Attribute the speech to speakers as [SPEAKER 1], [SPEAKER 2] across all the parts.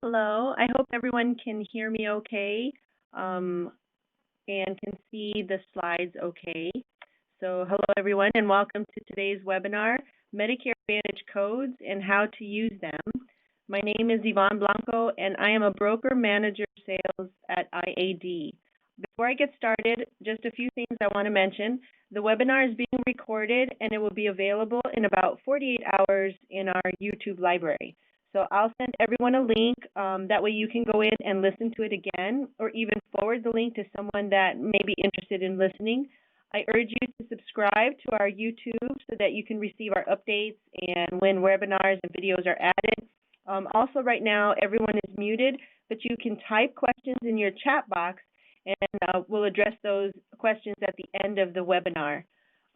[SPEAKER 1] Hello, I hope everyone can hear me okay, um, and can see the slides okay. So hello everyone and welcome to today's webinar, Medicare Advantage Codes and How to Use Them. My name is Yvonne Blanco and I am a broker manager sales at IAD. Before I get started, just a few things I want to mention. The webinar is being recorded and it will be available in about 48 hours in our YouTube library. So I'll send everyone a link. That way you can go in and listen to it again, or even forward the link to someone that may be interested in listening. I urge you to subscribe to our YouTube so that you can receive our updates and when webinars and videos are added. Also, right now, everyone is muted, but you can type questions in your chat box, and we'll address those questions at the end of the webinar.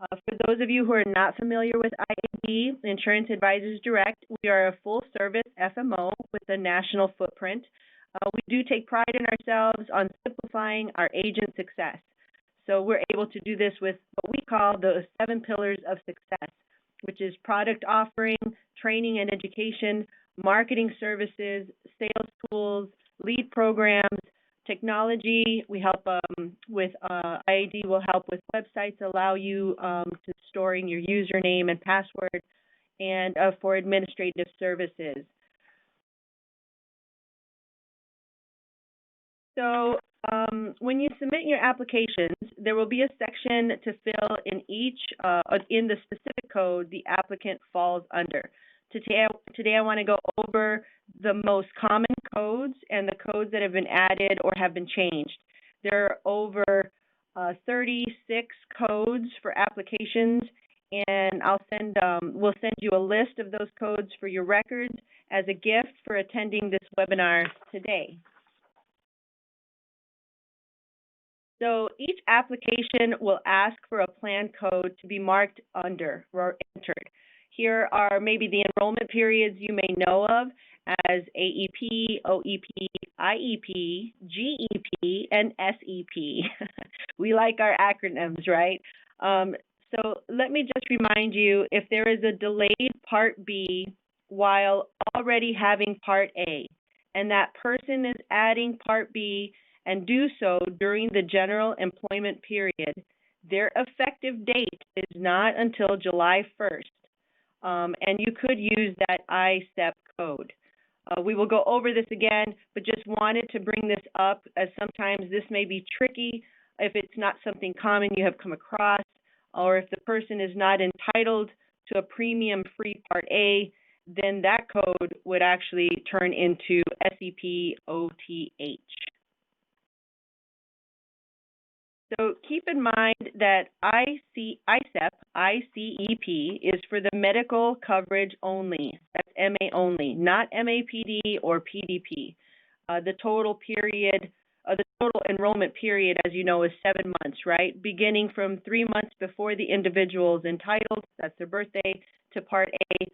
[SPEAKER 1] For those of you who are not familiar with IAD, Insurance Advisors Direct, we are a full-service FMO with a national footprint. We do take pride in ourselves on simplifying our agent success. So we're able to do this with what we call the 7 pillars of success, which is product offering, training and education, marketing services, sales tools, lead programs, technology. We help with IAD will help with websites, allow you to storing your username and password, and for administrative services. So when you submit your applications, there will be a section to fill in each, in the specific code the applicant falls under. Today I want to go over the most common codes and the codes that have been added or have been changed. There are over 36 codes for applications, and we'll send you a list of those codes for your records as a gift for attending this webinar today. So each application will ask for a plan code to be marked under or entered. Here are maybe the enrollment periods you may know of as AEP, OEP, IEP, GEP, and SEP. We like our acronyms, right? So let me just remind you, if there is a delayed Part B while already having Part A, and that person is adding Part B and do so during the general employment period, their effective date is not until July 1st, and you could use that ISEP code. We will go over this again, but just wanted to bring this up as sometimes this may be tricky if it's not something common you have come across, or if the person is not entitled to a premium-free Part A, then that code would actually turn into SEP-OTH. So keep in mind that ICEP is for the medical coverage only. That's MA only, not MAPD or PDP. The total enrollment period, as you know, is 7 months, right? Beginning from 3 months before the individual is entitled, that's their birthday, to Part A,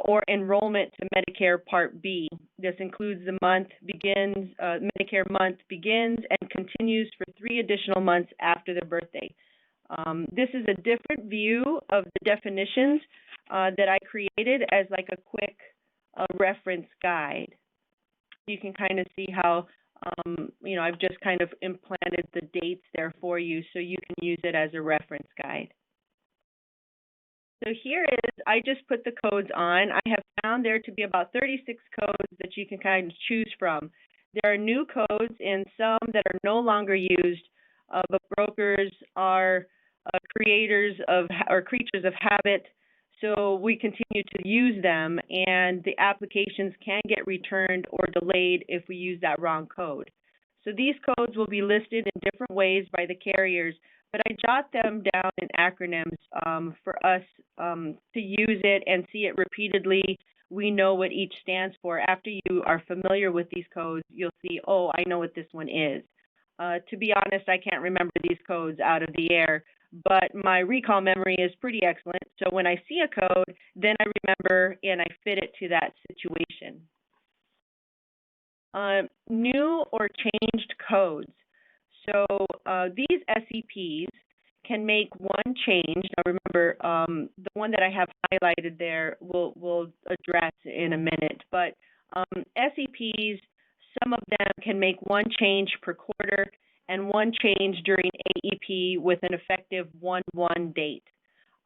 [SPEAKER 1] or enrollment to Medicare Part B. This includes the Medicare month begins and continues for 3 additional months after their birthday. This is a different view of the definitions that I created as like a quick reference guide. You can kind of see how, I've just kind of implanted the dates there for you so you can use it as a reference guide. So here I just put the codes on. I have found there to be about 36 codes that you can kind of choose from. There are new codes and some that are no longer used, but brokers are creators of or creatures of habit, so we continue to use them, and the applications can get returned or delayed if we use that wrong code. So these codes will be listed in different ways by the carriers, but I jot them down in acronyms for us to use it and see it repeatedly. We know what each stands for. After you are familiar with these codes, you'll see, oh, I know what this one is. To be honest, I can't remember these codes out of the air, but my recall memory is pretty excellent. So when I see a code, then I remember and I fit it to that situation. New or changed codes. So these SEPs can make one change. Now remember, the one that I have highlighted there we'll address in a minute, but SEPs, some of them can make one change per quarter and one change during AEP with an effective 1/1 date.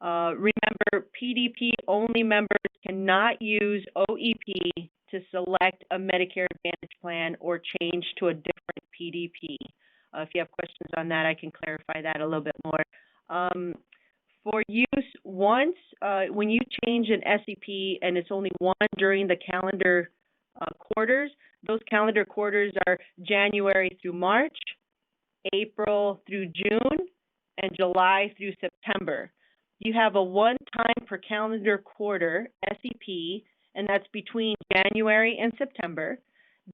[SPEAKER 1] Remember, PDP only members cannot use OEP to select a Medicare Advantage plan or change to a different PDP. If you have questions on that, I can clarify that a little bit more. For use once, when you change an SEP and it's only one during the calendar quarters, those calendar quarters are January through March, April through June, and July through September. You have a one-time per calendar quarter SEP, and that's between January and September.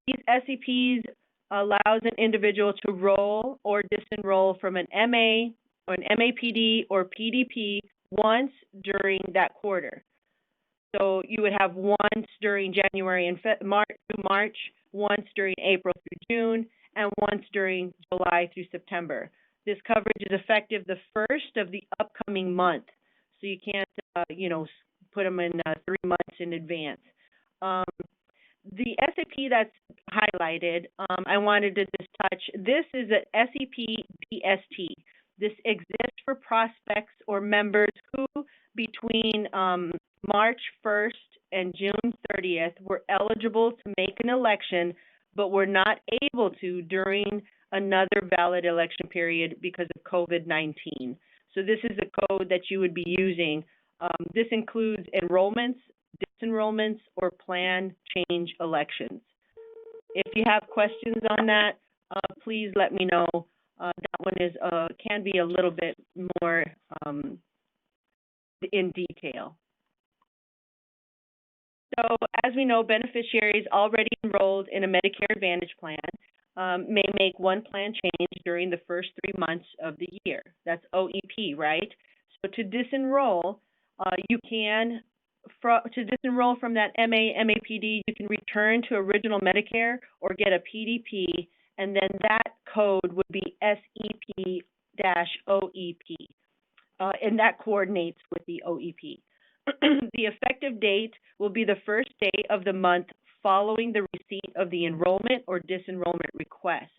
[SPEAKER 1] These SEPs allows an individual to roll or disenroll from an MA or an MAPD or PDP once during that quarter. So you would have once during January and March, once during April through June, and once during July through September. This coverage is effective the first of the upcoming month, so you can't, put them in 3 months in advance. The SEP that's highlighted, I wanted to just touch. This is an SEP DST. This exists for prospects or members who, between March 1st and June 30th, were eligible to make an election, but were not able to during another valid election period because of COVID-19. So this is the code that you would be using. This includes enrollments, disenrollments, or plan change elections. If you have questions on that, please let me know. That one is can be a little bit more in detail. So as we know, beneficiaries already enrolled in a Medicare Advantage plan may make one plan change during the first 3 months of the year. That's OEP, right? So to disenroll, you can, to disenroll from that MAPD, you can return to original Medicare or get a PDP, and then that code would be SEP-OEP, and that coordinates with the OEP. The effective date will be the first day of the month following the receipt of the enrollment or disenrollment request.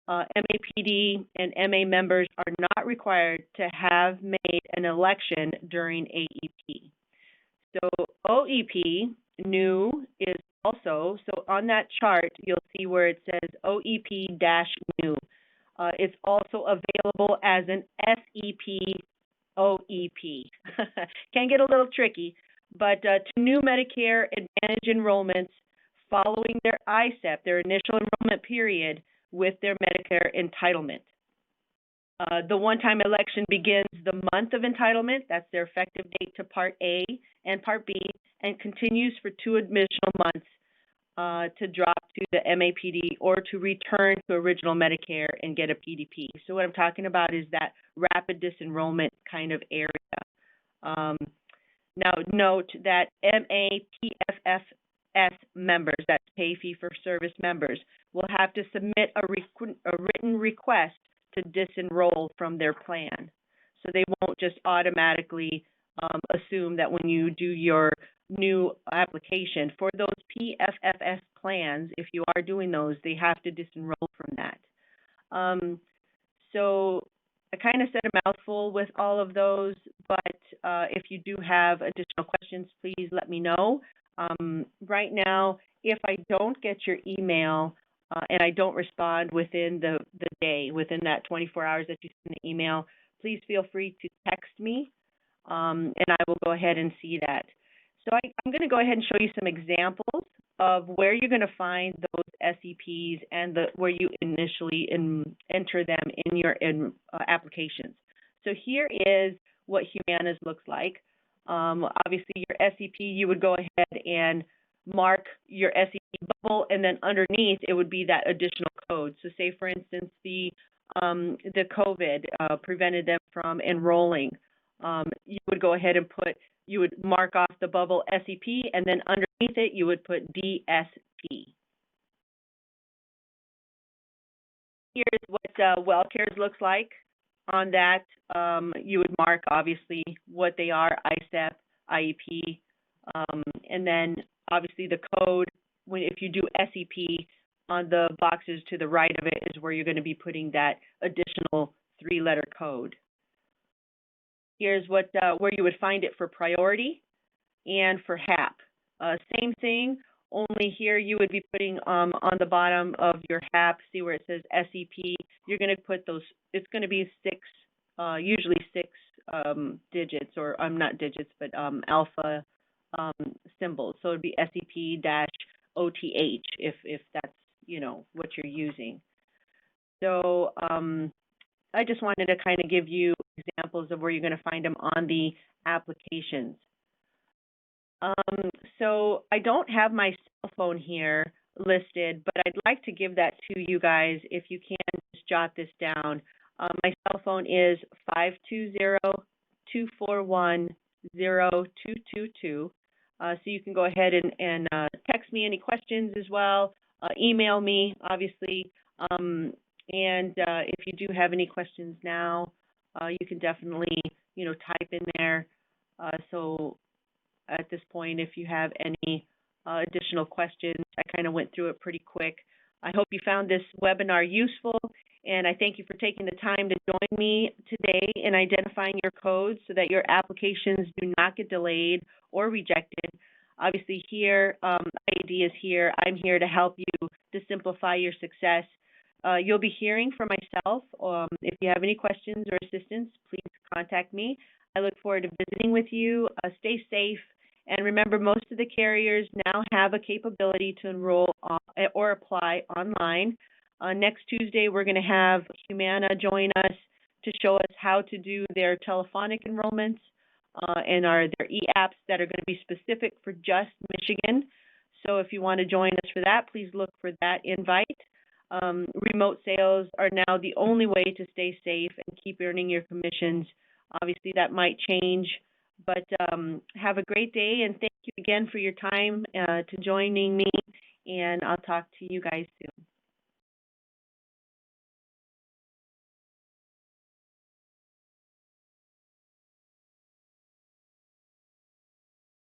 [SPEAKER 1] MAPD and MA members are not required to have made an election during AEP. So OEP, new, is also, so on that chart, you'll see where it says OEP-new. It's also available as an SEP OEP. Can get a little tricky, but to new Medicare Advantage enrollments following their ISEP, their initial enrollment period, with their Medicare entitlement. The one-time election begins the month of entitlement. That's their effective date to Part A and Part B, and continues for 2 additional months to drop to the MAPD or to return to original Medicare and get a PDP. So what I'm talking about is that rapid disenrollment kind of area. Now note that MAPFS members, that's pay fee for service members, will have to submit a written request to disenroll from their plan. So they won't just automatically assume that when you do your new application for those PFFS plans, if you are doing those, they have to disenroll from that. So I kind of said a mouthful with all of those, but if you do have additional questions, please let me know. Right now, if I don't get your email and I don't respond within the day, within that 24 hours that you send the email, please feel free to text me, and I will go ahead and see that. So I'm going to go ahead and show you some examples of where you're going to find those SEPs and where you initially enter them in your applications. So here is what Humana's looks like. Obviously, your SEP, you would go ahead and mark your SEP bubble, and then underneath it would be that additional code. So say, for instance, the COVID prevented them from enrolling. You would go ahead and you would mark off the bubble SEP, and then underneath it you would put DSP. Here's what WellCare's looks like. On that, you would mark, obviously, what they are, ISEP, IEP, and then, obviously, the code if you do SEP, on the boxes to the right of it is where you're going to be putting that additional 3-letter code. Here's where you would find it for priority and for HAP. Same thing, only here you would be putting on the bottom of your HAP, see where it says SEP, you're going to put those, it's going to be usually six digits, or not digits, but alpha symbols. So it would be SEP-OTH if that's, what you're using. So I just wanted to kind of give you examples of where you're going to find them on the applications. So I don't have my cell phone here listed, but I'd like to give that to you guys. If you can, just jot this down. My cell phone is 520-241-0222. So you can go ahead and text me any questions as well. Email me, obviously. And if you do have any questions now, you can definitely, type in there. So at this point, if you have any additional questions, I kind of went through it pretty quick. I hope you found this webinar useful, and I thank you for taking the time to join me today in identifying your codes so that your applications do not get delayed or rejected. Obviously here, IAD is here. I'm here to help you to simplify your success. You'll be hearing from myself. If you have any questions or assistance, please contact me. I look forward to visiting with you. Stay safe. And remember, most of the carriers now have a capability to enroll or apply online. Next Tuesday, we're going to have Humana join us to show us how to do their telephonic enrollments and their e-apps that are going to be specific for just Michigan. So if you want to join us for that, please look for that invite. Remote sales are now the only way to stay safe and keep earning your commissions. Obviously, that might change, but have a great day, and thank you again for your time to joining me, and I'll talk to you guys soon.